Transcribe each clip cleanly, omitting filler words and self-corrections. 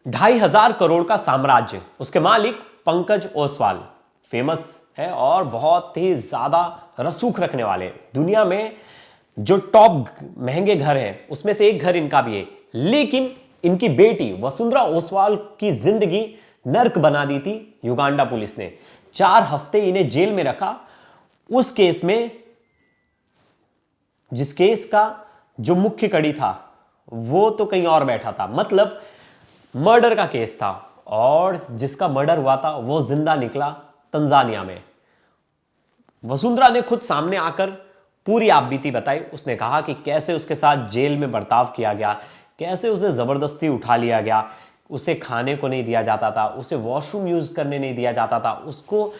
2,500 करोड़ का साम्राज्य, उसके मालिक पंकज ओसवाल फेमस है और बहुत ही ज्यादा रसूख रखने वाले, दुनिया में जो टॉप महंगे घर हैं उसमें से एक घर इनका भी है। लेकिन इनकी बेटी वसुंधरा ओसवाल की जिंदगी नर्क बना दी थी युगांडा पुलिस ने। 4 हफ्ते इन्हें जेल में रखा उस केस में, जिस केस का जो मुख्य कड़ी था वो तो कहीं और बैठा था, मतलब मर्डर का केस था, और जिसका मर्डर हुआ था वो जिंदा निकला तंजानिया में। वसुंधरा ने खुद सामने आकर पूरी आपबीती बताई। उसने कहा कि कैसे उसके साथ जेल में बर्ताव किया गया, कैसे उसे जबरदस्ती उठा लिया गया, उसे खाने को नहीं दिया जाता था, उसे वॉशरूम यूज करने नहीं दिया जाता था, उसको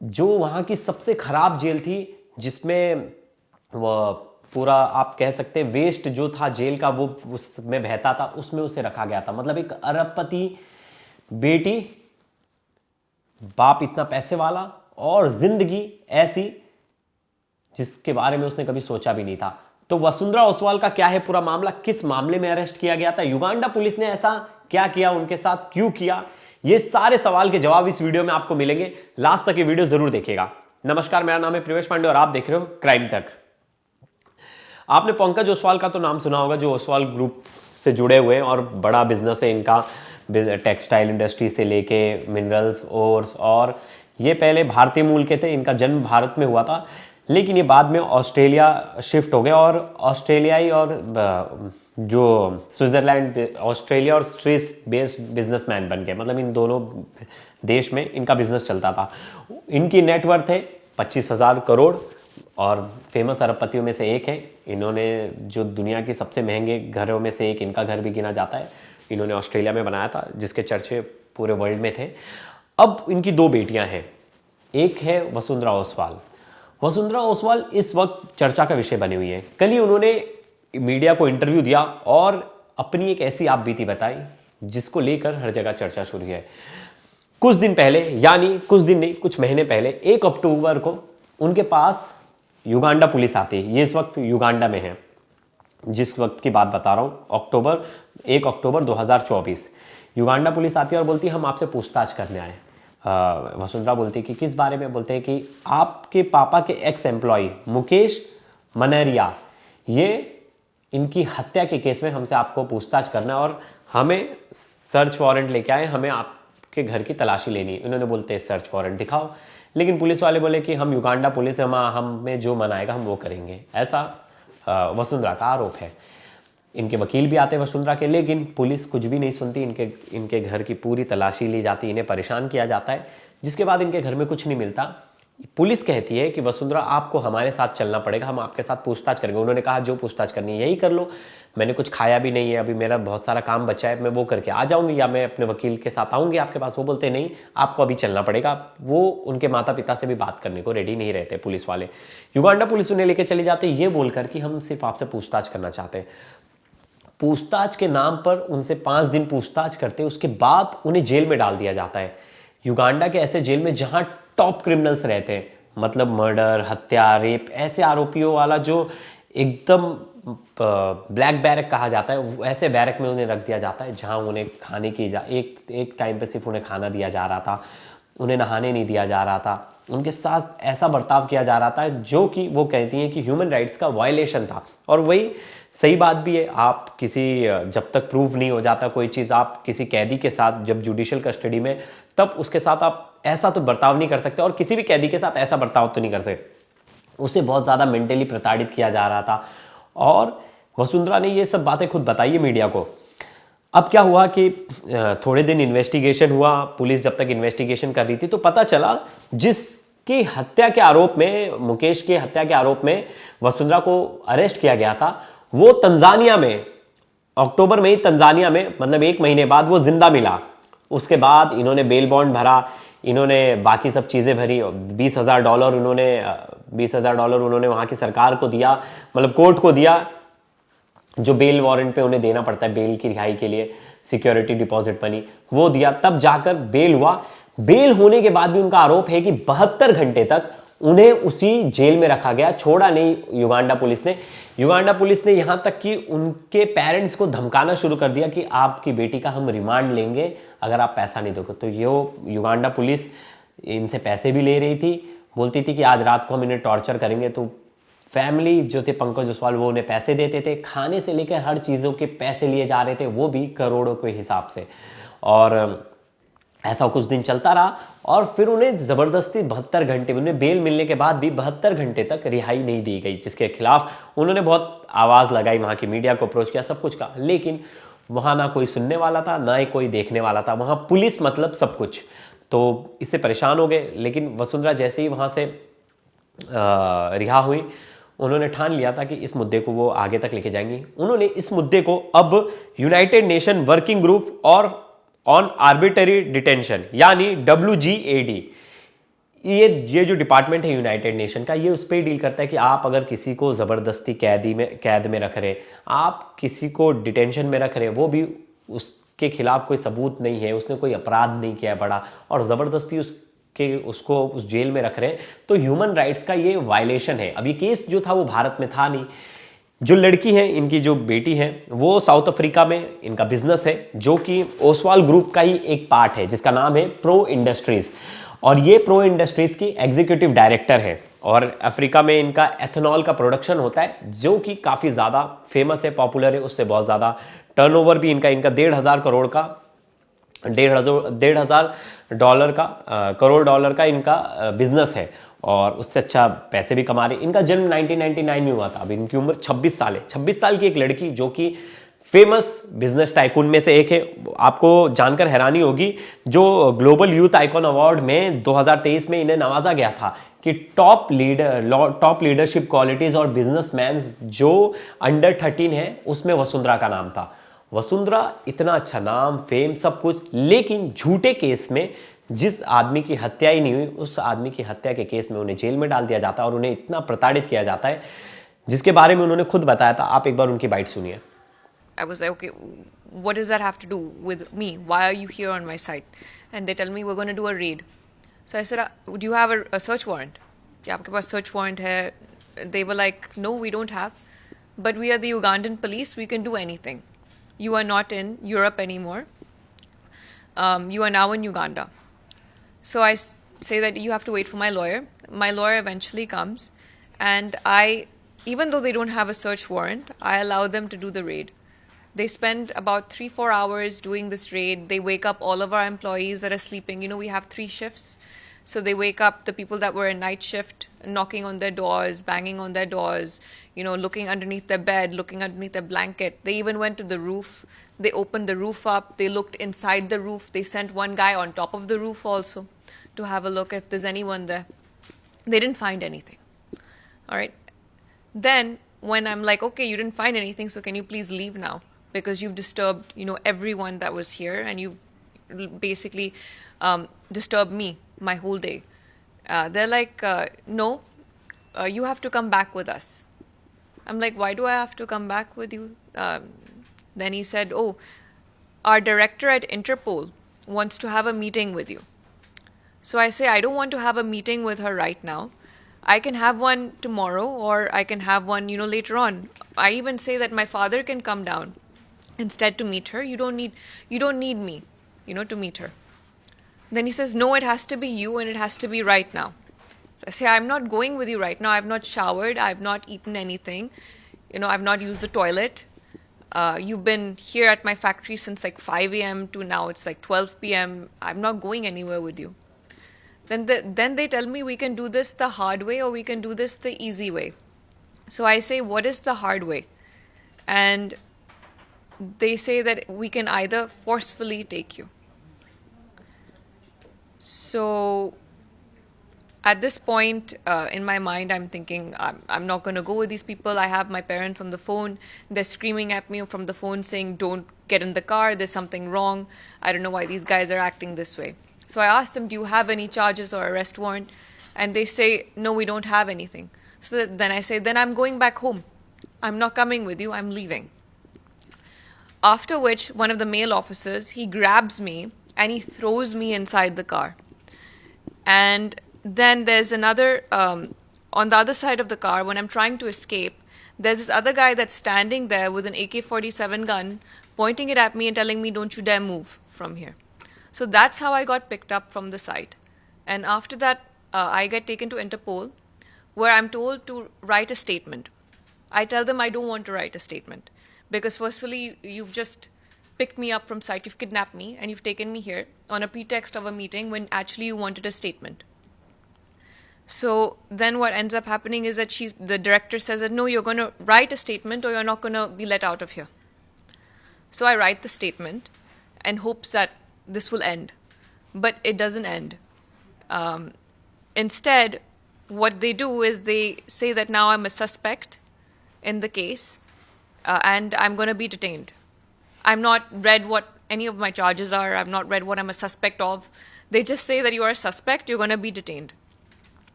जो वहां की सबसे खराब जेल थी जिसमें वह पूरा आप कह सकते हैं वेस्ट जो था जेल का वो उसमें बहता था, उसमें उसे रखा गया था। मतलब एक अरबपति बेटी, बाप इतना पैसे वाला, और जिंदगी ऐसी जिसके बारे में उसने कभी सोचा भी नहीं था। तो वसुंधरा ओसवाल का क्या है पूरा मामला, किस मामले में अरेस्ट किया गया था, युगांडा पुलिस ने ऐसा क्या किया उनके साथ, क्यों किया, ये सारे सवाल के जवाब इस वीडियो में आपको मिलेंगे। लास्ट तक ये वीडियो जरूर देखिएगा। नमस्कार, मेरा नाम है प्रिवेश पांडे और आप देख रहे हो क्राइम तक। आपने पंकज ओसवाल का तो नाम सुना होगा, जो ओसवाल ग्रुप से जुड़े हुए हैं और बड़ा बिजनेस है इनका, टेक्सटाइल इंडस्ट्री से लेके मिनरल्स ओर्स, और ये पहले भारतीय मूल के थे। इनका जन्म भारत में हुआ था, लेकिन ये बाद में ऑस्ट्रेलिया शिफ्ट हो गए और ऑस्ट्रेलियाई और जो स्विट्जरलैंड, ऑस्ट्रेलिया और स्विस बेस्ड बिजनेसमैन बन गए। मतलब इन दोनों देश में इनका बिजनेस चलता था। इनकी नेटवर्थ है 25,000 करोड़ और फेमस अरबपतियों में से एक है। इन्होंने जो दुनिया के सबसे महंगे घरों में से एक इनका घर भी गिना जाता है, इन्होंने ऑस्ट्रेलिया में बनाया था, जिसके चर्चे पूरे वर्ल्ड में थे। अब इनकी 2 बेटियां हैं, एक है वसुंधरा ओसवाल। वसुंधरा ओसवाल इस वक्त चर्चा का विषय बनी हुई है। कल ही उन्होंने मीडिया को इंटरव्यू दिया और अपनी एक ऐसी आपबीती बताई जिसको लेकर हर जगह चर्चा शुरू है। कुछ दिन पहले, यानी कुछ दिन नहीं, कुछ महीने पहले 1 अक्टूबर को उनके पास युगांडा पुलिस आती है। ये इस वक्त युगांडा में है, जिस वक्त की बात बता रहा हूँ, 1 अक्टूबर 2024। युगांडा पुलिस आती है और बोलती है हम आपसे पूछताछ करने आए। वसुंधरा बोलती है कि किस बारे में, बोलते हैं कि आपके पापा के एक्स एम्प्लॉय मुकेश मनरिया, ये इनकी हत्या के केस में हमसे आपको पूछताछ करना है और हमें सर्च वारंट लेके आए, हमें आपके घर की तलाशी लेनी है। इन्होंने बोलते हैं सर्च वारंट दिखाओ, लेकिन पुलिस वाले बोले कि हम युगांडा पुलिस, हमें जो मनाएगा हम वो करेंगे। ऐसा वसुंधरा का आरोप है। इनके वकील भी आते हैं वसुंधरा के, लेकिन पुलिस कुछ भी नहीं सुनती। इनके घर की पूरी तलाशी ली जाती, इन्हें परेशान किया जाता है, जिसके बाद इनके घर में कुछ नहीं मिलता। पुलिस कहती है कि वसुंधरा आपको हमारे साथ चलना पड़ेगा, हम आपके साथ पूछताछ करेंगे। उन्होंने कहा जो पूछताछ करनी है यही कर लो, मैंने कुछ खाया भी नहीं है, अभी मेरा बहुत सारा काम बचा है, मैं वो करके आ जाऊंगी या मैं अपने वकील के साथ आऊंगी आपके पास। वो बोलते नहीं, आपको अभी चलना पड़ेगा। वो उनके माता पिता से भी बात करने को रेडी नहीं रहते पुलिस वाले। युगांडा पुलिस उन्हें लेकर चली जाती है ये बोलकर कि हम सिर्फ आपसे पूछताछ करना चाहते हैं। पूछताछ के नाम पर उनसे 5 दिन पूछताछ करते, उसके बाद उन्हें जेल में डाल दिया जाता है। युगांडा के ऐसे जेल में जहां टॉप क्रिमिनल्स रहते हैं, मतलब मर्डर, हत्या, रेप, ऐसे आरोपियों वाला जो एकदम ब्लैक बैरक कहा जाता है, ऐसे बैरक में उन्हें रख दिया जाता है जहां उन्हें खाने की एक टाइम पे सिर्फ उन्हें खाना दिया जा रहा था, उन्हें नहाने नहीं दिया जा रहा था, उनके साथ ऐसा बर्ताव किया जा रहा था जो कि वो कहती हैं कि ह्यूमन राइट्स का वायलेशन था। और वही सही बात भी है, आप किसी, जब तक प्रूव नहीं हो जाता कोई चीज़, आप किसी कैदी के साथ जब जुडिशियल कस्टडी में, तब उसके साथ आप ऐसा तो बर्ताव नहीं कर सकते, और किसी भी कैदी के साथ ऐसा बर्ताव तो नहीं कर सकते। उसे बहुत ज़्यादा मेंटली प्रताड़ित किया जा रहा था। और वसुंधरा ने ये सब बातें खुद बताई है मीडिया को। अब क्या हुआ कि थोड़े दिन इन्वेस्टिगेशन हुआ, पुलिस जब तक इन्वेस्टिगेशन कर रही थी तो पता चला जिसकी हत्या के आरोप में, मुकेश की हत्या के आरोप में वसुंधरा को अरेस्ट किया गया था, वो तंजानिया में, अक्टूबर में ही तंजानिया में, मतलब 1 महीने बाद वो जिंदा मिला। उसके बाद इन्होंने बेल बॉन्ड भरा, इन्होंने बाकी सब चीज़ें भरी, $20,000 उन्होंने वहाँ की सरकार को दिया, मतलब कोर्ट को दिया, जो बेल वारंट पे उन्हें देना पड़ता है बेल की रिहाई के लिए, सिक्योरिटी डिपॉजिट मनी, वो दिया, तब जाकर बेल हुआ। बेल होने के बाद भी उनका आरोप है कि 72 घंटे तक उन्हें उसी जेल में रखा गया, छोड़ा नहीं युगांडा पुलिस ने। युगांडा पुलिस ने यहां तक कि उनके पेरेंट्स को धमकाना शुरू कर दिया कि आपकी बेटी का हम रिमांड लेंगे अगर आप पैसा नहीं दोगे। तो ये युगांडा पुलिस इनसे पैसे भी ले रही थी, बोलती थी कि आज रात को हम इन्हें टॉर्चर करेंगे। तो फैमिली जो थे पंकज जायसवाल, वो उन्हें पैसे देते थे, खाने से लेकर हर चीज़ों के पैसे लिए जा रहे थे, वो भी करोड़ों के हिसाब से। और ऐसा कुछ दिन चलता रहा और फिर उन्हें ज़बरदस्ती 72 घंटे, उन्हें बेल मिलने के बाद भी 72 घंटे तक रिहाई नहीं दी गई, जिसके खिलाफ उन्होंने बहुत आवाज़ लगाई, वहाँ की मीडिया को अप्रोच किया, सब कुछ कहा, लेकिन वहाँ ना कोई सुनने वाला था ना ही कोई देखने वाला था। वहाँ पुलिस मतलब सब कुछ। तो इससे परेशान हो गए। लेकिन वसुंधरा जैसे ही वहाँ से रिहा हुई, उन्होंने ठान लिया था कि इस मुद्दे को वो आगे तक लेके जाएंगी। उन्होंने इस मुद्दे को अब यूनाइटेड नेशन वर्किंग ग्रुप और ऑन आर्बिटरी डिटेंशन यानी WGAD, ये जो डिपार्टमेंट है यूनाइटेड नेशन का, ये उस पर डील करता है कि आप अगर किसी को ज़बरदस्ती कैद में रख रहे, आप किसी को डिटेंशन में रख रहे, वो भी उसके खिलाफ कोई सबूत नहीं है, उसने कोई अपराध नहीं किया है बड़ा, और ज़बरदस्ती उसको उस जेल में रख रहे हैं, तो ह्यूमन राइट्स का ये वायलेशन है। अब ये केस जो था वो भारत में था नहीं। जो लड़की है, इनकी जो बेटी है, वो साउथ अफ्रीका में इनका बिजनेस है, जो कि ओसवाल ग्रुप का ही एक पार्ट है, जिसका नाम है प्रो इंडस्ट्रीज। और ये प्रो इंडस्ट्रीज की एग्जीक्यूटिव डायरेक्टर है। और अफ्रीका में इनका एथेनॉल का प्रोडक्शन होता है, जो कि काफ़ी ज़्यादा फेमस है, पॉपुलर है, उससे बहुत ज़्यादा टर्नओवर भी इनका 1,500 करोड़ का, 1,500 डॉलर का, करोड़ डॉलर का इनका बिजनेस है, और उससे अच्छा पैसे भी कमा रही। इनका जन्म 1999 में हुआ था। अब इनकी उम्र 26 साल है। 26 साल की एक लड़की जो कि फेमस बिजनेस टाइकून में से एक है। आपको जानकर हैरानी होगी, जो ग्लोबल यूथ आइकॉन अवार्ड में 2023 में इन्हें नवाजा गया था कि टॉप लीडरशिप क्वालिटीज और बिजनेसमैन जो अंडर 13 है, उसमें वसुंधरा का नाम था। वसुंधरा, इतना अच्छा नाम, फेम, सब कुछ, लेकिन झूठे केस में, जिस आदमी की हत्या ही नहीं हुई, उस आदमी की हत्या के केस में उन्हें जेल में डाल दिया जाता है और उन्हें इतना प्रताड़ित किया जाता है, जिसके बारे में उन्होंने खुद बताया था। आप एक बार उनकी बाइट सुनिए। I was like, okay, what does that have to do with me? Why are you here on my site? And they tell me we're going to do a raid. So I said, do you have a search warrant? क्या आपके पास search warrant है? They were like, no, we don't have. But we are the Ugandan police. We can do anything. You are not in Europe anymore. You are now in Uganda. So I say that you have to wait for my lawyer. My lawyer eventually comes, and even though they don't have a search warrant, I allow them to do the raid. They spend about 3-4 hours doing this raid. They wake up all of our employees that are sleeping. You know, we have 3 shifts. So they wake up the people that were in night shift, knocking on their doors, banging on their doors, you know, looking underneath their bed, looking underneath their blanket. They even went to the roof. They opened the roof up. They looked inside the roof. They sent one guy on top of the roof also to have a look if there's anyone there. They didn't find anything. All right. Then when I'm like, okay, you didn't find anything, so can you please leave now? Because you've disturbed, you know, everyone that was here, and you've basically disturbed me my whole day. They're like, no, you have to come back with us. I'm like, why do I have to come back with you? Then he said, oh, our director at Interpol wants to have a meeting with you. So I say, I don't want to have a meeting with her right now. I can have one tomorrow, or I can have one, you know, later on. I even say that my father can come down instead to meet her. You don't need me, you know, to meet her. Then he says, no, it has to be you, and it has to be right now. So I say, I'm not going with you right now. I've not showered. I've not eaten anything. You know, I've not used the toilet. You've been here at my factory since like 5 a.m. to now it's like 12 p.m. I'm not going anywhere with you. Then they tell me we can do this the hard way, or we can do this the easy way. So I say, what is the hard way? And they say that we can either forcefully take you. So at this point, in my mind, I'm thinking, I'm not going to go with these people. I have my parents on the phone. They're screaming at me from the phone saying, don't get in the car. There's something wrong. I don't know why these guys are acting this way. So I asked them, do you have any charges or arrest warrant? And they say, no, we don't have anything. So then I say, then I'm going back home. I'm not coming with you. I'm leaving. After which, one of the male officers, he grabs me and he throws me inside the car. And then there's another, on the other side of the car, when I'm trying to escape, there's this other guy that's standing there with an AK-47 gun, pointing it at me and telling me, don't you dare move from here. So that's how I got picked up from the site. And after that, I get taken to Interpol, where I'm told to write a statement. I tell them I don't want to write a statement because firstly, you've just picked me up from site, you've kidnapped me, and you've taken me here on a pretext of a meeting when actually you wanted a statement. So then what ends up happening is that the director says that, no, you're going to write a statement or you're not going to be let out of here. So I write the statement in hopes that this will end. But it doesn't end. Instead, what they do is they say that now I'm a suspect in the case and I'm going to be detained. I've not read what any of my charges are. I've not read what I'm a suspect of. They just say that you are a suspect, you're going to be detained.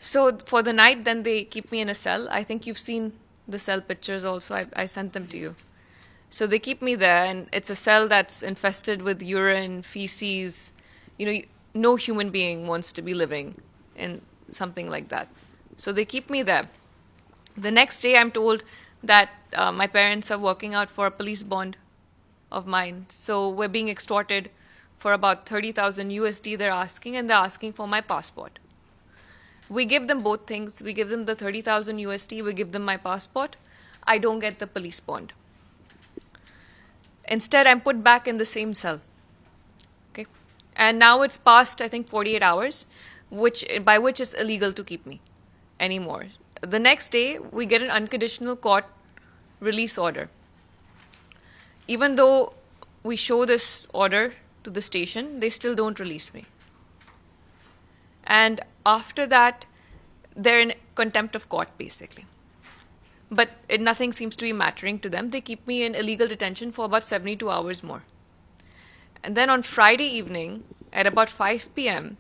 So for the night, then they keep me in a cell. I think you've seen the cell pictures also. I sent them to you. So they keep me there, and it's a cell that's infested with urine, feces. You know, no human being wants to be living in something like that. So they keep me there. The next day, I'm told that my parents are working out for a police bond of mine. So we're being extorted for about 30,000 USD they're asking, and they're asking for my passport. We give them both things. We give them the 30,000 USD. We give them my passport. I don't get the police bond. Instead, I'm put back in the same cell. Okay, and now it's past, I think, 48 hours, by which it's illegal to keep me anymore. The next day, we get an unconditional court release order. Even though we show this order to the station, they still don't release me. And after that, they're in contempt of court, basically. But nothing seems to be mattering to them. They keep me in illegal detention for about 72 hours more. And then on Friday evening, at about 5 p.m.,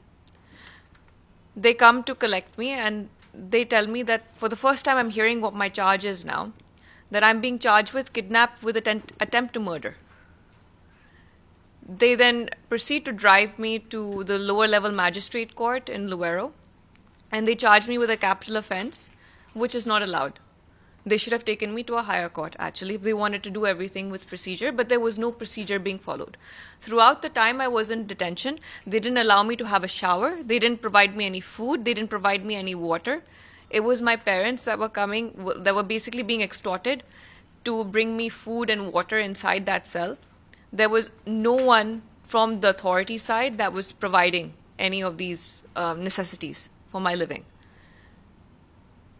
they come to collect me and they tell me that for the first time I'm hearing what my charge is now, that I'm being charged with kidnap with attempt to murder. They then proceed to drive me to the lower level magistrate court in Luero, and they charge me with a capital offense, which is not allowed. They should have taken me to a higher court, actually, if they wanted to do everything with procedure, but there was no procedure being followed. Throughout the time I was in detention, they didn't allow me to have a shower, they didn't provide me any food, they didn't provide me any water. It was my parents that were basically being extorted to bring me food and water inside that cell. There was no one from the authority side that was providing any of these necessities for my living.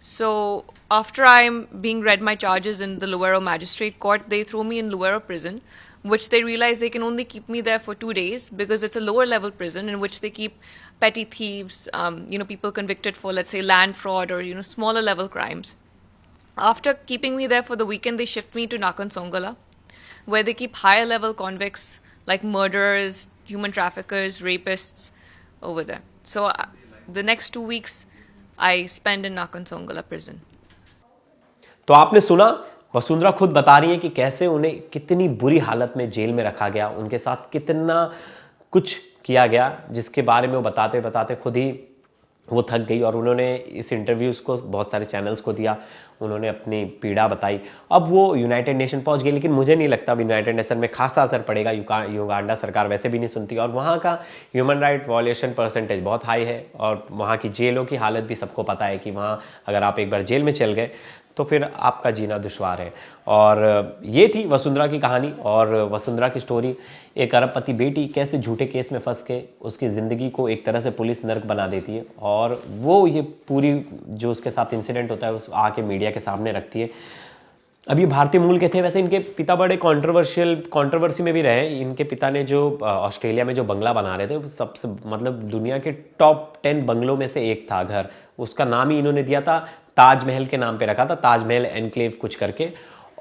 So after I'm being read my charges in the Luero Magistrate Court, they throw me in Luero prison, which they realize they can only keep me there for 2 days because it's a lower level prison in which they keep petty thieves, people convicted for, let's say, land fraud or, smaller level crimes. After keeping me there for the weekend, they shift me to Nakhon Songala, where they keep higher level convicts like murderers, human traffickers, rapists over there. So the next 2 weeks I spend in Nakhon Songala prison. तो आपने सुना, वसुंधरा खुद बता रही है कि कैसे उन्हें कितनी बुरी हालत में जेल में रखा गया, उनके साथ कितना कुछ किया गया, जिसके बारे में वो बताते बताते खुद ही वो थक गई और उन्होंने इस इंटरव्यूज़ को बहुत सारे चैनल्स को दिया, उन्होंने अपनी पीड़ा बताई। अब वो यूनाइटेड नेशन पहुंच गई, लेकिन मुझे नहीं लगता अब यूनाइटेड नेशन में खासा असर पड़ेगा। युगांडा सरकार वैसे भी नहीं सुनती और वहाँ का ह्यूमन राइट वॉल्यूशन परसेंटेज बहुत हाई है और वहाँ की जेलों की हालत भी सबको पता है कि वहाँ अगर आप एक बार जेल में चल गए तो फिर आपका जीना दुश्वार है। और ये थी वसुंधरा की कहानी और वसुंधरा की स्टोरी। एक अरबपति बेटी कैसे झूठे केस में फंस के उसकी ज़िंदगी को एक तरह से पुलिस नर्क बना देती है और वो ये पूरी जो उसके साथ इंसिडेंट होता है उस आके मीडिया के सामने रखती है। अब ये भारतीय मूल के थे, वैसे इनके पिता बड़े कंट्रोवर्सी में भी रहे। इनके पिता ने जो ऑस्ट्रेलिया में जो बंगला बना रहे थे वो सबसे मतलब दुनिया के टॉप 10 बंगलों में से एक था घर। उसका नाम ही इन्होंने दिया था, ताजमहल के नाम पे रखा था, ताजमहल एनक्लेव कुछ करके।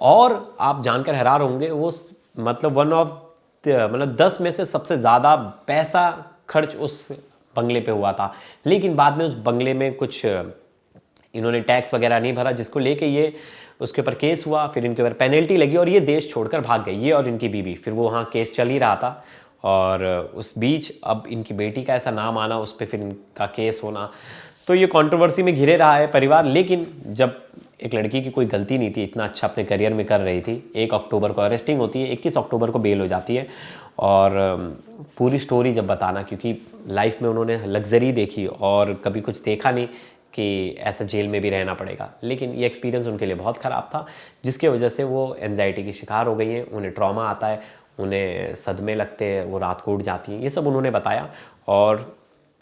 और आप जानकर हैरान होंगे वो मतलब 10 में से सबसे ज़्यादा पैसा खर्च उस बंगले पे हुआ था। लेकिन बाद में उस बंगले में कुछ इन्होंने टैक्स वगैरह नहीं भरा, जिसको लेके ये उसके ऊपर केस हुआ, फिर इनके ऊपर पेनल्टी लगी और ये देश छोड़कर भाग गए, ये और इनकी बीवी। फिर वो वहाँ केस चल ही रहा था और उस बीच अब इनकी बेटी का ऐसा नाम आना, उस पर फिर इनका केस होना, तो ये कंट्रोवर्सी में घिरे रहा है परिवार। लेकिन जब एक लड़की की कोई गलती नहीं थी, इतना अच्छा अपने करियर में कर रही थी, 1 अक्टूबर को अरेस्टिंग होती है, 21 अक्टूबर को बेल हो जाती है। और पूरी स्टोरी जब बताना, क्योंकि लाइफ में उन्होंने लग्जरी देखी और कभी कुछ देखा नहीं कि ऐसा जेल में भी रहना पड़ेगा, लेकिन ये एक्सपीरियंस उनके लिए बहुत ख़राब था, जिसके वजह से वो एंजाइटी की शिकार हो गई हैं, उन्हें ट्रॉमा आता है, उन्हें सदमे लगते हैं, वो रात को उठ जाती हैं, ये सब उन्होंने बताया। और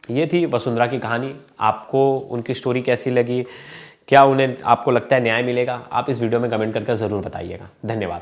ये थी वसुंधरा की कहानी। आपको उनकी स्टोरी कैसी लगी? क्या उन्हें, आपको लगता है न्याय मिलेगा? आप इस वीडियो में कमेंट करके ज़रूर बताइएगा। धन्यवाद।